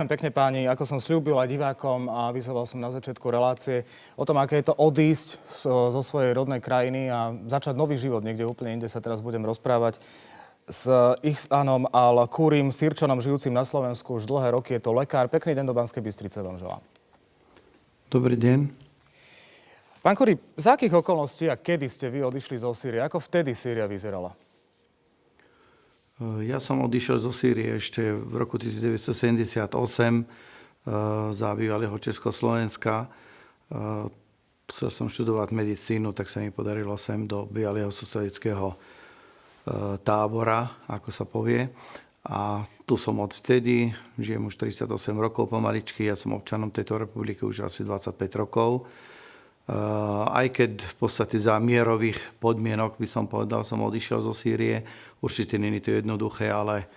Pekne páni, ako som sľúbil aj divákom a avizoval som na začiatku relácie o tom, aké je to odísť zo svojej rodnej krajiny a začať nový život niekde úplne inde, sa teraz budem rozprávať s Ihsanom Al-Kúrim, Sýrčanom žijúcim na Slovensku už dlhé roky. Je to lekár. Pekný deň do Banskej Bystrice vám želám. Dobrý deň. Pán Kúri, za akých okolností a kedy ste vy odišli zo Sýrie? Ako vtedy Sýria vyzerala? Ja som odišiel zo Sýrie ešte v roku 1978 za bývalého Československa. Chcel som študovať medicínu, tak sa mi podarilo sem do bývalého socialistického tábora, ako sa povie. A tu som odvtedy, žijem už 38 rokov pomaličky, ja som občanom tejto republiky už asi 25 rokov. Aj keď v podstate za mierových podmienok, by som povedal, som odišiel zo Sýrie. Určite nie je to jednoduché, ale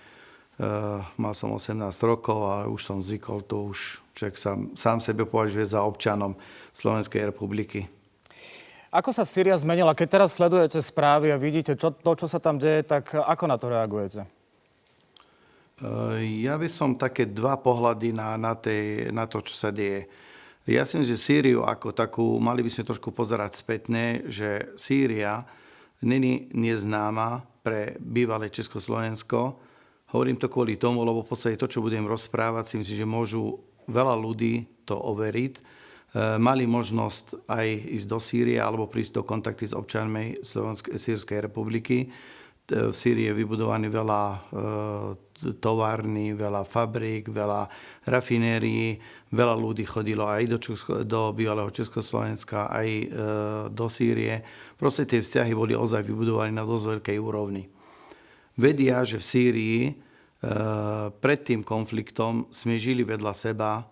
mal som 18 rokov a už som zvykol, to už človek sám sebe považuje za občanom Slovenskej republiky. Ako sa Sýria zmenila? Keď teraz sledujete správy a vidíte čo sa tam deje, tak ako na to reagujete? Ja by som také dva pohľady na to, čo sa deje. Ja si myslím, že Sýriu ako takú, mali by sme trošku pozerať spätne, že Sýria není neznáma pre bývalé Československo. Hovorím to kvôli tomu, lebo v podstate to, čo budem rozprávať, si myslím, že môžu veľa ľudí to overiť. Mali možnosť aj ísť do Sýrie alebo prísť do kontakty s občanmi Sýrskej republiky. V Sýrii je vybudovaný veľa továrny, veľa fabrík, veľa rafinérií, veľa ľudí chodilo aj do bývalého Československa, aj do Sýrie. Proste tie vzťahy boli ozaj vybudované na dosť veľkej úrovni. Vedia, že v Sýrii pred tým konfliktom sme žili vedľa seba,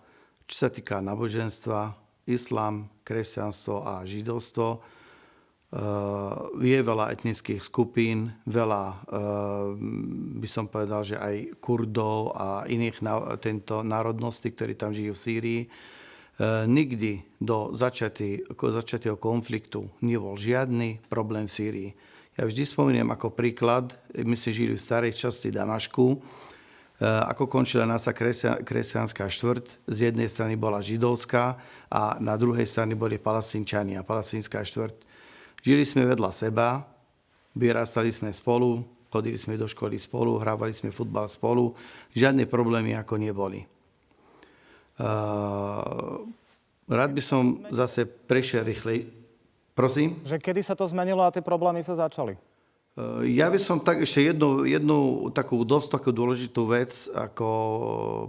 čo sa týka náboženstva, islám, kresťanstvo a židovstvo. Je veľa etnických skupín, veľa, by som povedal, že aj Kurdov a iných národností, ktorí tam žijú v Sýrii. Nikdy do začiatého konfliktu nebol žiadny problém v Sýrii. Ja vždy spomínam ako príklad, my sme žili v starej časti Damašku, ako končila naša kresťanská štvrť. Z jednej strany bola židovská a na druhej strane boli Palestínčania, palestínska štvrť. Žili sme vedľa seba, vyrastali sme spolu, chodili sme do školy spolu, hrávali sme futbal spolu. Žiadne problémy ako neboli. Rád by som zase prešiel rýchlej. Prosím? Že kedy sa to zmenilo a tie problémy sa začali? Ja by som tak ešte jednu takú dosť takú dôležitú vec ako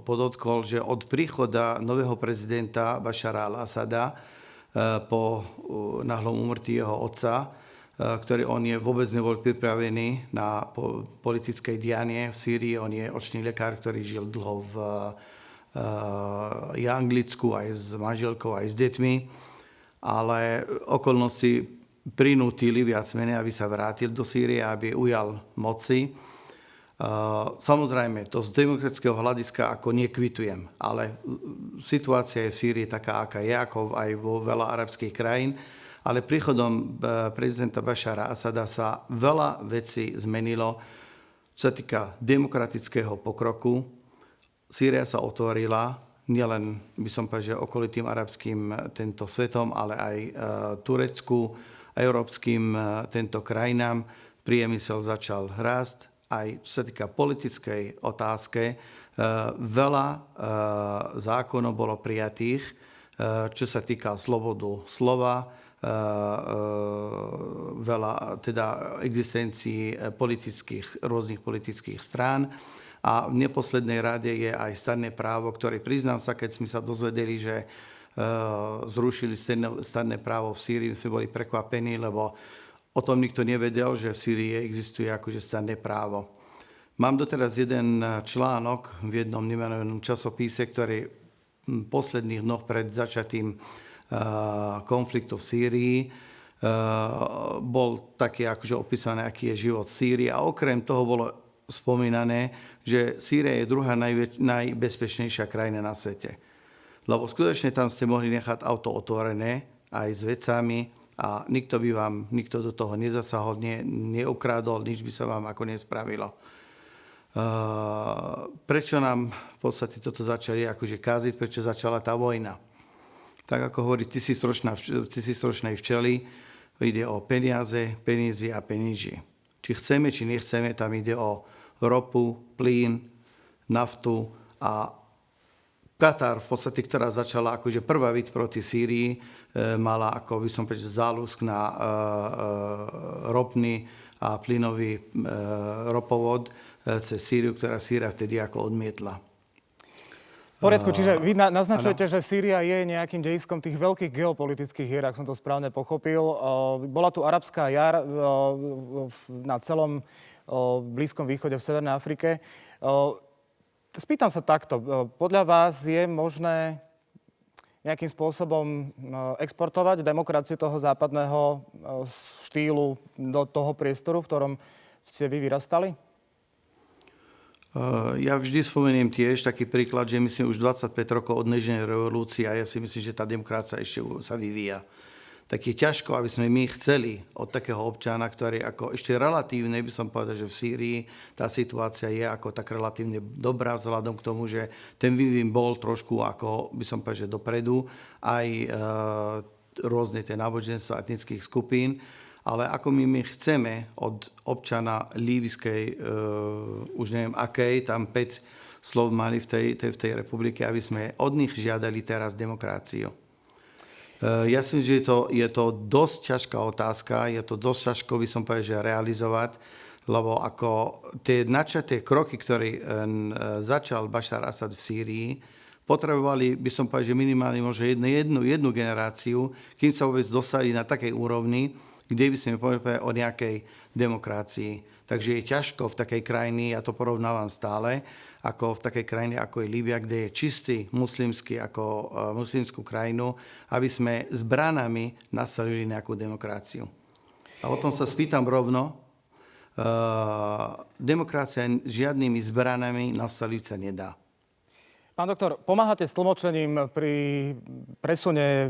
podotkol, že od príchoda nového prezidenta Bašara al-Asada po náhlom úmrtí jeho otca, ktorý on vôbec nebol pripravený na politické dianie v Sýrii. On je očný lekár, ktorý žil dlho v Anglicku aj s manželkou, aj s deťmi, ale okolnosti prinútili viac menej, aby sa vrátil do Sýrie, aby ujal moci. Samozrejme, to z demokratického hľadiska ako nekvitujem, ale situácia je v Sýrii taká, aká je, ako aj vo veľa arabských krajín. Ale príchodom prezidenta Bašara Asada sa veľa vecí zmenilo, čo sa týka demokratického pokroku. Sýria sa otvorila, nielen, by som povedal, že okolitým arabským tento svetom, ale aj Turecku, európskym tento krajinám. Priemysel začal rásť. Aj čo sa týka politickej otázke, veľa zákonov bolo prijatých, čo sa týka slobodu slova, veľa teda existencií rôznych politických strán. A v neposlednej rade je aj stanné právo, ktoré priznám sa, keď sme sa dozvedeli, že zrušili stanné právo v Sýrii, sme boli prekvapení, lebo o tom nikto nevedel, že v Sýrii existuje akože stanné právo. Mám doteraz jeden článok v jednom nemenovanom časopise, ktorý v posledných dnoch pred začatým konfliktu v Sýrii bol taký akože opísaný, aký je život v Sýrii. A okrem toho bolo spomínané, že Sýria je druhá najbezpečnejšia krajina na svete. Lebo skutočne tam ste mohli nechať auto otvorené aj s vecami, a nikto do toho nezasahol, neukrádol, nič by sa vám ako nespravilo. Prečo nám v podstate toto začali akože kaziť, prečo začala tá vojna. Tak ako hovorí tisícročnej včely, ide o peniaze, peníze a peníži. Či chceme, či nechceme, tam ide o ropu, plyn, naftu a Katar v podstate, ktorá začala akože prvá byť proti Sýrii, mala, ako by som povedal, záľusk na ropný a plynový ropovod cez Sýriu, ktorá Sýria vtedy ako odmietla. V poriadku, čiže vy naznačujete, že Sýria je nejakým dejiskom tých veľkých geopolitických hier, ak som to správne pochopil. Bola tu arabská jar na celom Blízkom východe v Severnej Afrike. Spýtam sa takto. Podľa vás je možné nejakým spôsobom exportovať demokraciu toho západného štýlu do toho priestoru, v ktorom ste vy vyrastali? Ja vždy spomeniem tiež taký príklad, že my sme už 25 rokov od Nežnej revolúcie a ja si myslím, že tá demokracia ešte sa vyvíja. Tak je ťažko, aby sme my chceli od takého občana, ktorý ako ešte relatívne, by som povedal, že v Sýrii tá situácia je ako tak relatívne dobrá vzhľadom k tomu, že ten vývin bol trošku ako, by som povedal, že dopredu, aj rôzne tie náboženstva etnických skupín, ale ako my chceme od občana líbyskej, už neviem akej, tam 5 slov mali v tej republike, aby sme od nich žiadali teraz demokraciu. Ja si myslím, že je to dosť ťažká otázka, je to dosť ťažko, by som povedal, že realizovať, lebo ako tie načaté kroky, ktoré začal Bašar Asad v Sýrii, potrebovali, by som povedal, že minimálne možno jednu generáciu, kým sa vôbec dostali na takej úrovni, kde by sme povedali o nejakej demokracii. Takže je ťažko v takej krajine, ja to porovnávam stále, ako v takej krajine, ako je Líbia, kde je čistý muslimskú krajinu, aby sme zbranami nastavili nejakú demokraciu. A o tom sa spýtam rovno. Demokracia žiadnymi zbranami nastaviť sa nedá. Pán doktor, pomáhate s tlmočením pri presune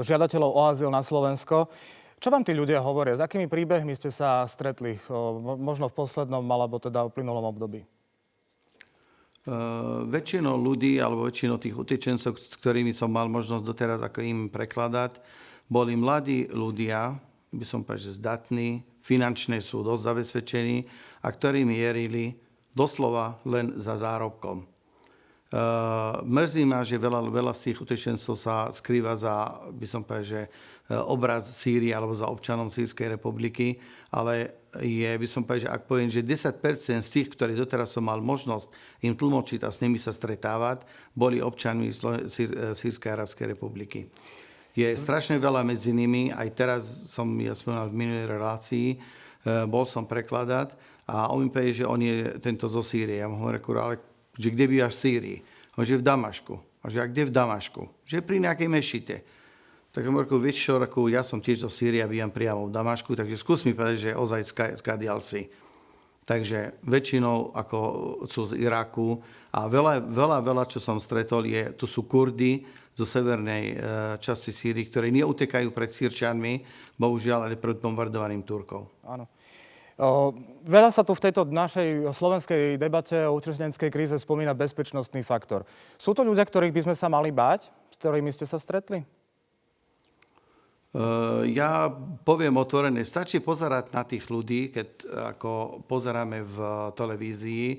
žiadateľov o azyl na Slovensko. Čo vám tí ľudia hovoria? S akými príbehmi ste sa stretli možno v poslednom alebo teda v plynulom období? Väčšinou ľudí alebo väčšinou tých utečencov, s ktorými som mal možnosť doteraz ako im prekladať, boli mladí ľudia, by som povedal, že zdatní, finančne sú dosť zabezpečení a ktorí mierili doslova len za zárobkom. Mrzí ma, že veľa z tých utečencov sa skrýva za, by som povedal, že obraz Sýrie alebo za občanom Sýrskej republiky, ale by som povedal, že ak poviem, že 10% z tých, ktorí doteraz som mal možnosť im tlmočiť a s nimi sa stretávať, boli občanmi Sýrskej arabskej republiky. Je strašne veľa medzi nimi, aj teraz ja spomínal v minulej relácii, bol som prekladať a on mi povie, že on je tento zo Sýrie. Ja mu hovorím, ale že kde bývaš v Sýrii? On že v Damašku. A že a kde v Damašku? Že pri nejakej mešite. Tak hovorím, vieš čo, ja som tiež zo Sýrie a bývam priamo v Damašku, takže skús mi povedať, že ozaj skadiaľ si. Takže väčšinou ako sú z Iraku a veľa, čo som stretol, tu sú Kurdi zo severnej časti Sýrii, ktorí neutekajú pred Sýrčanmi, bohužiaľ, ale pred bombardovaním Turkov. Áno. Veľa sa tu v tejto našej slovenskej debate o utečeneckej kríze spomína bezpečnostný faktor. Sú to ľudia, ktorých by sme sa mali báť, s ktorými ste sa stretli? Ja poviem otvorene, stačí pozerať na tých ľudí, keď ako pozeráme v televízii.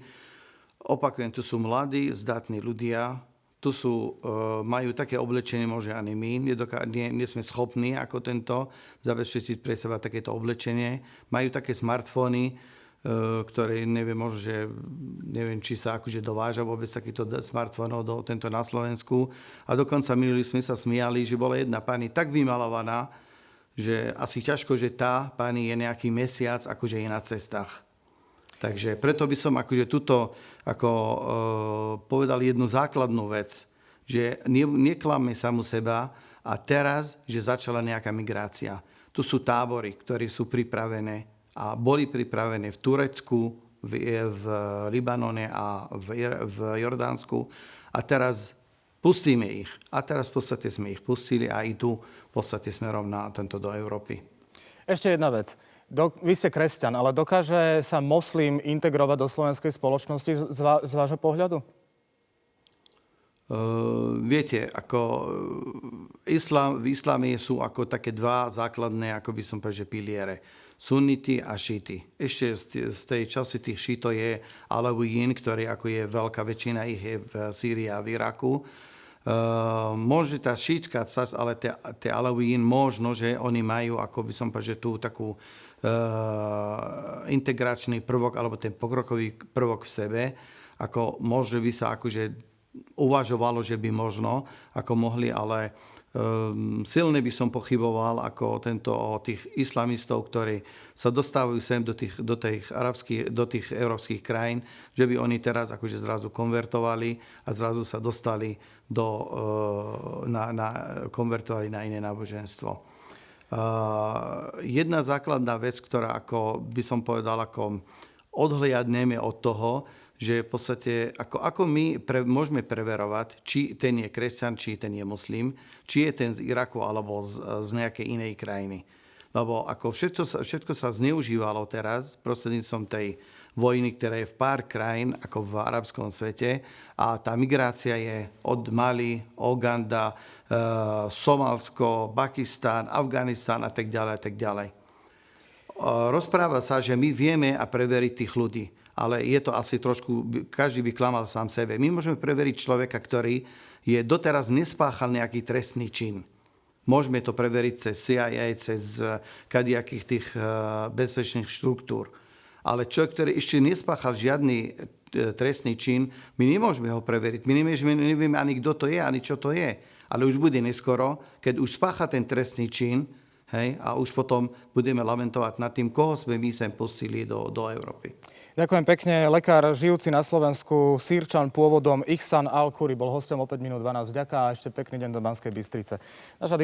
Opakujem, tu sú mladí, zdatní ľudia, tu majú také oblečenie, možno ani my, nie sme schopní ako tento zabezpečiť pre seba takéto oblečenie. Majú také smartfóny, ktoré neviem, či sa akože dováža vôbec takýto smartfónov na Slovensku. A dokonca minulý sme sa smiali, že bola jedna pani tak vymalovaná, že asi ťažko, že tá pani je nejaký mesiac, akože je na cestách. Takže preto by som akože povedal jednu základnú vec, že neklamme samu seba a teraz, že začala nejaká migrácia. Tu sú tábory, ktoré sú pripravené a boli pripravené v Turecku, v Libanone a v Jordánsku a teraz pustíme ich. A teraz v podstate sme ich pustili a idú v podstate smerom na do Európy. Ešte jedna vec. Vy ste kresťan, ale dokáže sa moslim integrovať do slovenskej spoločnosti z vášho pohľadu? Viete, ako v islame sú ako také dva základné, ako by som povedal, že piliere. Sunniti a šíti. Ešte z tej časy tých šítov je Alawijín, ktorý ako je veľká väčšina ich je v Sýrii a v Iraku. Môže tá šítska časť, ale tie Alawijín možno, že oni majú, ako by som povedal, že tú takú integračný prvok, alebo ten pokrokový prvok v sebe, ako môže by sa akože uvažovalo, že by možno, ako mohli, ale silne by som pochyboval ako o tých islamistov, ktorí sa dostávajú sem do tých európskych krajín, že by oni teraz akože zrazu konvertovali a zrazu sa dostali konvertovali na iné náboženstvo. Jedna základná vec, ktorá ako by som povedal, ako odhliadneme od toho, že v podstate, ako my môžeme preverovať, či ten je kresťan, či ten je muslim, či je ten z Iraku alebo z nejakej inej krajiny. Lebo ako všetko sa zneužívalo teraz prostredníctvom tej vojny, ktorá je v pár krajín, ako v arabskom svete, a tá migrácia je od Mali, Uganda, Somálsko, Pakistán, Afganistán a tak ďalej a tak ďalej. Rozpráva sa, že my vieme a preveriť tých ľudí. Ale je to asi trošku, každý by klamal sám sebe. My môžeme preveriť človeka, ktorý doteraz nespáchal nejaký trestný čin. Môžeme to preveriť cez CIA, cez kadejakých tých bezpečných štruktúr. Ale človek, ktorý ešte nespáchal žiadny trestný čin, my nemôžeme ho preveriť. My nevieme ani kto to je, ani čo to je. Ale už bude neskoro, keď už spácha ten trestný čin, hej, a už potom budeme lamentovať nad tým, koho sme my sem pustili do Európy. Ďakujem pekne. Lekár žijúci na Slovensku, Sýrčan pôvodom, Ihsan Al-Kuri, bol hosťom opäť minút 12. Vďaka a ešte pekný deň do Banskej Bystrice. Naša